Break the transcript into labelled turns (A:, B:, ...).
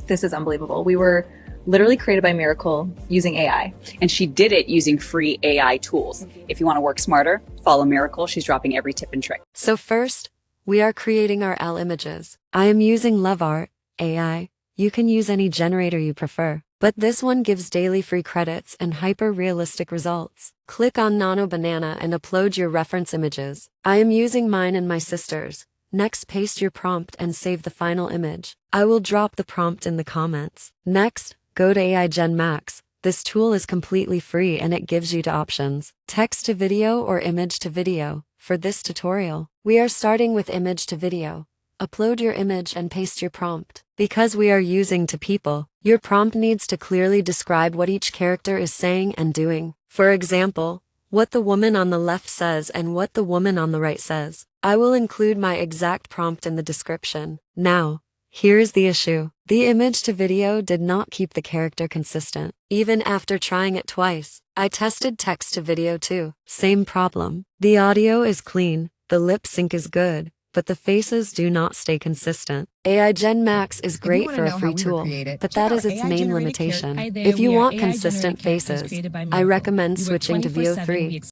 A: This is unbelievable. We were literally created by miracle using AI.
B: And she did it using free AI tools. If you want to work smarter, follow Miracle. She's dropping every tip and trick.
C: So first, we are creating our L images. I am using LoveArt AI. You can use any generator you prefer, but this one gives daily free credits and hyper-realistic results. Click on Nano Banana and upload your reference images. I am using mine and my sister's. Next, paste your prompt and save the final image. I will drop the prompt in the comments. Next, go to AI Gen Max. This tool is completely free and it gives you two options: text to video or image to video. For this tutorial, we are starting with image to video. Upload your image and paste your prompt. Because we are using to people, your prompt needs to clearly describe what each character is saying and doing. For example, what the woman on the left says and what the woman on the right says. I will include my exact prompt in the description. Now, here's the issue. The image to video did not keep the character consistent. Even after trying it twice, I tested text to video too. Same problem. The audio is clean, the lip sync is good, but the faces do not stay consistent. AI Gen Max is great for a free tool, but that is its main limitation. If you want consistent faces, I recommend switching to VO3.